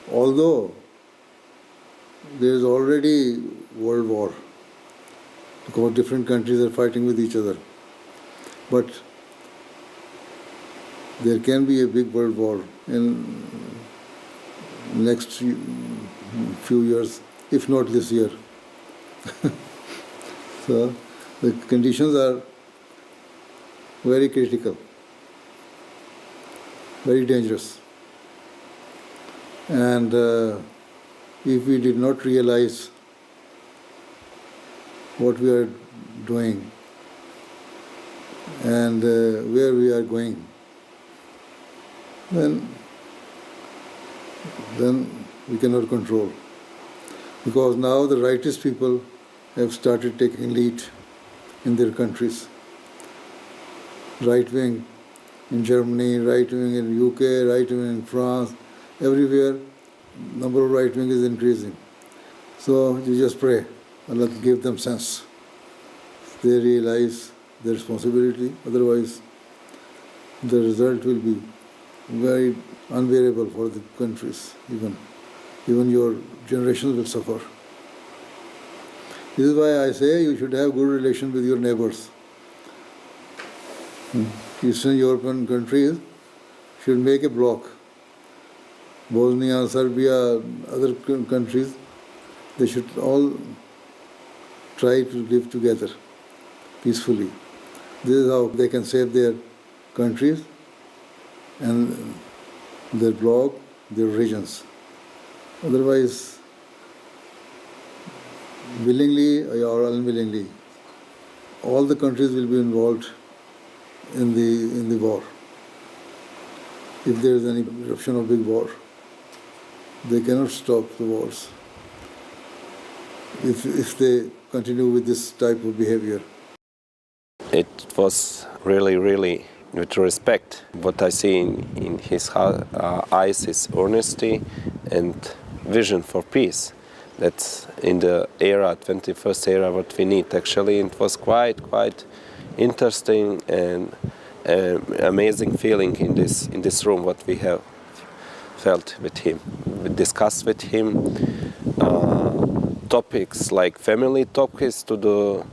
Although there is already world war, because different countries are fighting with each other. But there can be a big world war in next few years, if not this year. So the conditions are very critical, very dangerous. And if we did not realize what we are doing and where we are going, then we cannot control. Because now the rightist people have started taking lead in their countries. Right wing in Germany, right wing in UK, right wing in France, everywhere number of right wing is increasing. So you just pray, Allah give them sense. They realize their responsibility, otherwise the result will be very unbearable for the countries, even your generations will suffer. This is why I say you should have good relations with your neighbors. Eastern European countries should make a bloc. Bosnia, Serbia, other countries, they should all try to live together peacefully. This is how they can save their countries and their bloc, their regions. Otherwise, willingly or unwillingly, all the countries will be involved in the war. If there is any eruption of big war, they cannot stop the wars if they continue with this type of behavior. It was really with respect. What I see in his eyes is honesty and vision for peace. That's in the era, 21st era, what we need actually. It was quite interesting and amazing feeling in this room what we have felt with him. We discussed with him topics like family topics to the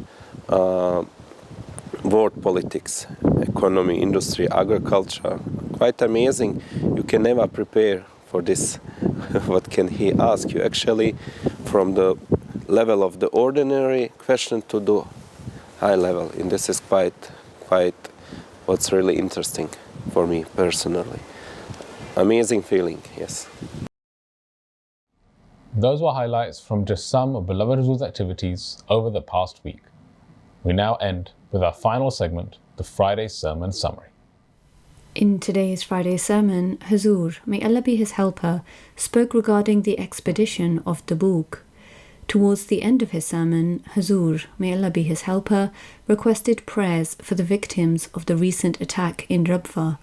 world politics, economy, industry, agriculture. Quite amazing. You can never prepare for this. What can he ask you actually from the level of the ordinary question to the high level? And this is quite what's really interesting for me personally. Amazing feeling, yes. Those were highlights from just some of Beloved Huzoor's activities over the past week. We now end with our final segment, the Friday Sermon Summary. In today's Friday sermon, Huzoor, may Allah be his helper, spoke regarding the expedition of Tabuk. Towards the end of his sermon, Huzoor, may Allah be his helper, requested prayers for the victims of the recent attack in Rabwa,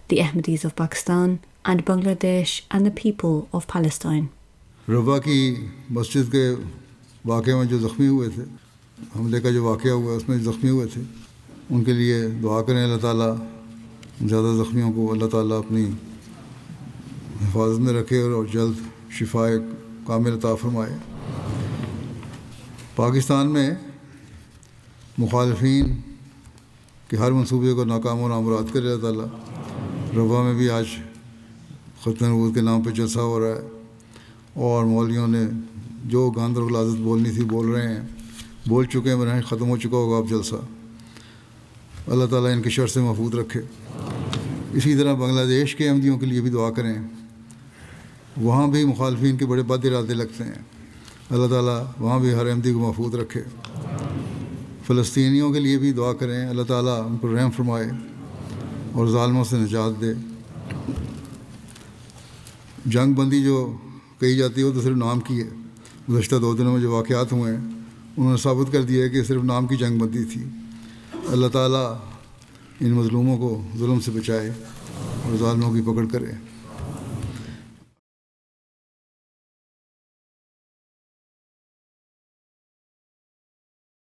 the Ahmadis of Pakistan and Bangladesh and the people of Palestine. ربا کی مسجد کے واقعے میں جو زخمی ہوئے تھے، حملے کا جو واقعہ ہوا اس میں جو زخمی ہوئے تھے، ان کے لیے دعا کریں اللہ تعالیٰ زیادہ زخمیوں کو اللہ تعالیٰ اپنی حفاظت میں رکھے اور جلد شفائے کامل عطا فرمائے۔ پاکستان میں مخالفین کے ہر منصوبے کو ناکام و نامراد کرے اللہ تعالیٰ۔ ربا میں بھی آج ختم نبوت کے نام پہ جلسہ ہو رہا ہے، اور مولویوں نے جو گاند اور غلاظت بولنی تھی بول رہے ہیں، بول چکے ہیں، بنا ختم ہو چکا ہوگا اب جلسہ۔ اللہ تعالیٰ ان کے شر سے محفوظ رکھے۔ اسی طرح بنگلہ دیش کے احمدیوں کے لیے بھی دعا کریں، وہاں بھی مخالفین کے بڑے بد ارادے لگتے ہیں، اللہ تعالیٰ وہاں بھی ہر احمدی کو محفوظ رکھے۔ فلسطینیوں کے لیے بھی دعا کریں، اللہ تعالیٰ ان پر رحم فرمائے اور ظالموں سے نجات دے۔ جنگ بندی جو کہی جاتی ہے وہ تو صرف نام کی ہے۔ گزشتہ 2 دنوں میں جو واقعات ہوئے ہیں انہوں نے ثابت کر دیا ہے کہ صرف نام کی جنگ بندی تھی۔ اللہ تعالیٰ ان مظلوموں کو ظلم سے بچائے اور ظالموں کی پکڑ کرے۔